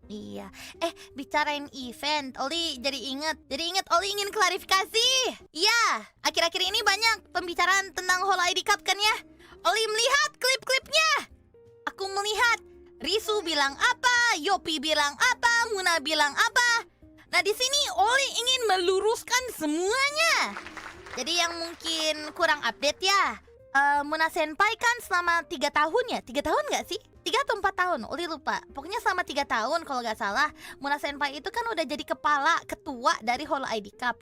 Iya. Bicarain event, Oli jadi inget Oli ingin klarifikasi. Iya, akhir-akhir ini banyak pembicaraan tentang Holo ID Cup kan ya. Oli melihat klip-klipnya. Aku melihat Risu bilang apa, Yopi bilang apa, Muna bilang apa. Nah, di sini Oli ingin meluruskan semuanya. Jadi yang mungkin kurang update ya, Muna Senpai kan selama 3 tahun ya? 3 tahun gak sih? 3 atau 4 tahun, Oli lupa. Pokoknya selama 3 tahun kalau gak salah, Muna Senpai itu kan udah jadi kepala ketua dari Holo ID Cup.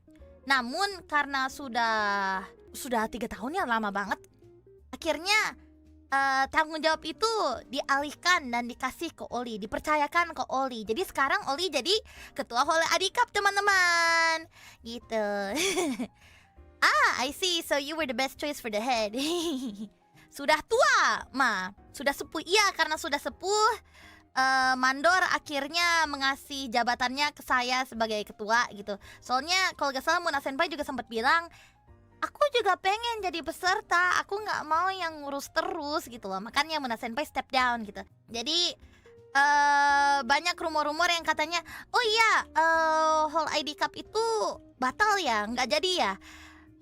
Namun karena sudah 3 tahun ya, lama banget. Akhirnya tanggung jawab itu dialihkan dan dikasih ke Oli, dipercayakan ke Oli. Jadi sekarang Oli jadi ketua Holo ID Cup, teman-teman. Gitu. I see. So you were the best choice for the head. Sudah tua, sudah sepuh. Iya, karena sudah sepuh, Mandor akhirnya mengasih jabatannya ke saya sebagai ketua gitu. Soalnya kalau gak salah Muna Senpai juga sempat bilang, aku juga pengen jadi peserta, aku gak mau yang ngurus terus gitu loh. Makanya Muna Senpai step down gitu. Jadi banyak rumor-rumor yang katanya, oh iya, Hall ID Cup itu batal ya, gak jadi ya.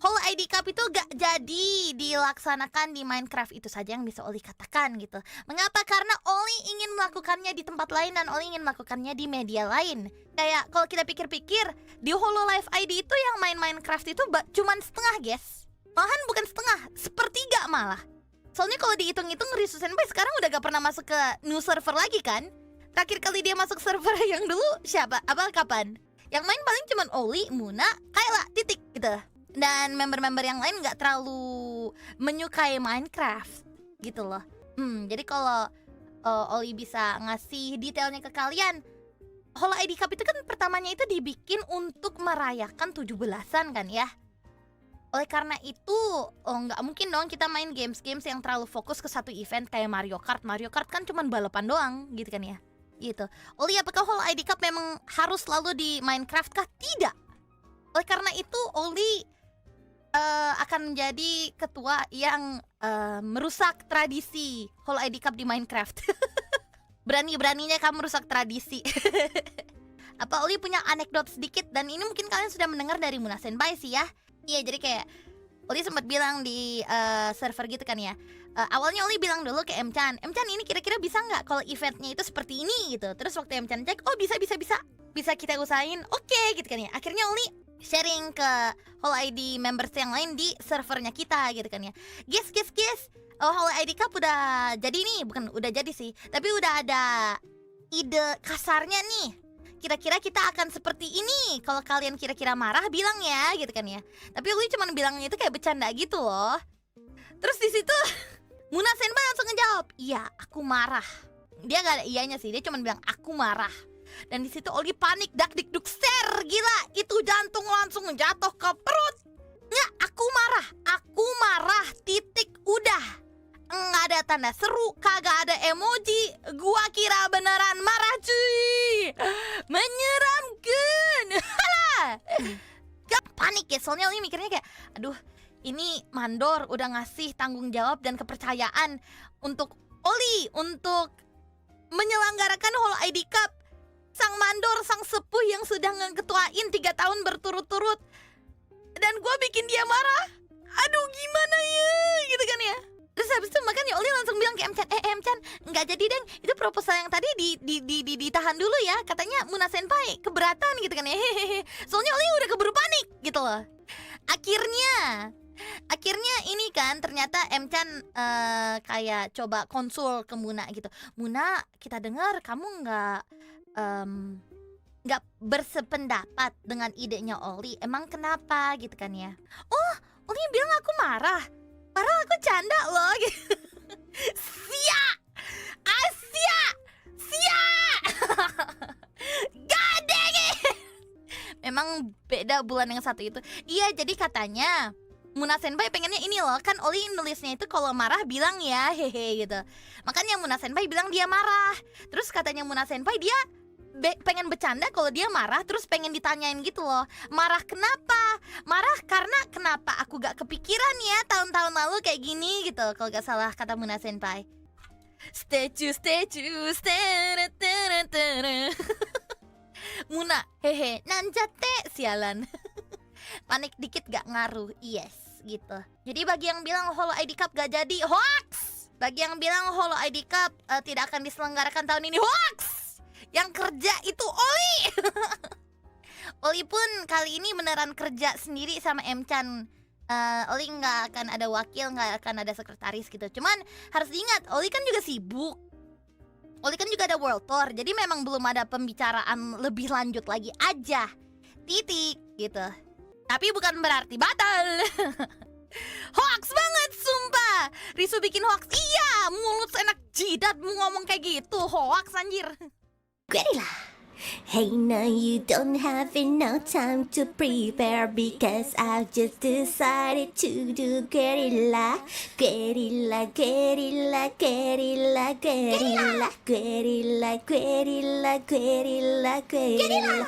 Hall ID Cup itu gak jadi dilaksanakan di Minecraft, itu saja yang bisa Oli katakan gitu. Mengapa? Karena Oli ingin melakukannya di tempat lain dan Oli ingin melakukannya di media lain. Kayak kalau kita pikir-pikir, di Hololive ID itu yang main Minecraft itu cuman setengah, guys. Malahan bukan setengah, sepertiga malah. Soalnya kalau dihitung-hitung, Risu Senpai sekarang udah gak pernah masuk ke new server lagi kan. Terakhir kali dia masuk server yang dulu siapa? Kapan? Yang main paling cuman Oli, Muna, Kayla, titik gitu. Dan member-member yang lain gak terlalu menyukai Minecraft gitu loh. Jadi kalau Oli bisa ngasih detailnya ke kalian, Holo ID Cup itu kan pertamanya itu dibikin untuk merayakan 17-an kan ya. Oleh karena itu, nggak mungkin dong kita main games-games yang terlalu fokus ke satu event kayak Mario Kart. Mario Kart kan cuma balapan doang gitu kan ya. Gitu. Oli, apakah Holo ID Cup memang harus selalu di Minecraft kah? Tidak. Oleh karena itu, Oli akan menjadi ketua yang merusak tradisi Holo ID Cup di Minecraft. Berani-beraninya kamu merusak tradisi. Apa Oli punya anekdot sedikit, dan ini mungkin kalian sudah mendengar dari Muna Senpai sih ya. Iya, jadi kayak Oli sempat bilang di server gitu kan ya. Awalnya Oli bilang dulu ke M-chan, ini kira-kira bisa nggak kalau eventnya itu seperti ini gitu. Terus waktu M-chan cek, oh bisa kita usahain, oke gitu kan ya. Akhirnya Oli sharing ke Holo ID members yang lain di servernya kita gitu kan ya. Guys, Holo ID Cup udah jadi nih, bukan udah jadi sih, tapi udah ada ide kasarnya nih. Kira-kira kita akan seperti ini. Kalau kalian kira-kira marah, bilang ya gitu kan ya. Tapi Oli cuma bilangnya itu kayak bercanda gitu loh. Terus di situ Muna Senpai langsung ngejawab, iya aku marah. Dia gak ada iyanya sih, dia cuma bilang aku marah. Dan di situ Oli panik, dak dik duk ser, gila, itu jantung langsung jatuh ke perut. Nggak, aku marah, titik, udah. Nggak ada tanda seru, kagak ada emoji. Gua kira beneran marah cuy. Menyeramkan. Gak panik ya, soalnya Oli mikirnya kayak, aduh, ini Mandor udah ngasih tanggung jawab dan kepercayaan untuk Oli untuk menyelenggarakan Holo ID Cup. Sang Mandor, sang sepuh yang sudah ngeketuain 3 tahun berturut-turut, dan gue bikin dia marah. Aduh gimana ya, gitu kan ya. Terus habis itu makanya Oli langsung bilang ke M-chan, M-chan, nggak jadi deng, itu proposal yang tadi ditahan dulu ya. Katanya Muna Senpai keberatan gitu kan ya. Hehehe. Soalnya Oli udah keburu panik gitu loh. Akhirnya ini kan ternyata M-chan kayak coba konsul ke Muna gitu. Muna, kita dengar kamu nggak bersependapat dengan idenya Oli. Emang kenapa gitu kan ya? Oh, Oli bilang aku marah. Padahal aku canda loh. Sia. God dang it. Memang beda bulan yang satu itu. Iya, jadi katanya Muna Senpai pengennya ini loh, kan Oli nulisnya itu kalau marah bilang ya hehe gitu. Makanya Muna Senpai bilang dia marah. Terus katanya Muna Senpai dia pengen bercanda kalau dia marah, terus pengen ditanyain gitu loh. Marah kenapa? Marah karena kenapa aku gak kepikiran ya tahun-tahun lalu kayak gini gitu, kalau gak salah kata Muna Senpai. Statue, Muna, hehe, nanjate, sialan. Panik dikit gak ngaruh, yes, gitu. Jadi bagi yang bilang Holo ID Cup gak jadi, hoax! Bagi yang bilang Holo ID Cup tidak akan diselenggarakan tahun ini, hoax! Yang kerja itu Oli! Oli pun kali ini beneran kerja sendiri sama M-chan. Oli nggak akan ada wakil, nggak akan ada sekretaris gitu. Cuman harus diingat, Oli kan juga sibuk. Oli kan juga ada World Tour, jadi memang belum ada pembicaraan lebih lanjut lagi aja. Titik gitu. Tapi bukan berarti batal. Hoax banget, sumpah. Risu bikin hoax, iya. Mulut enak jidat mau ngomong kayak gitu. Hoax anjir. Guerrilla. Hey, now you don't have enough time to prepare because I've just decided to do guerrilla, guerrilla, guerrilla, guerrilla, guerrilla, guerrilla, guerrilla, guerrilla, guerrilla,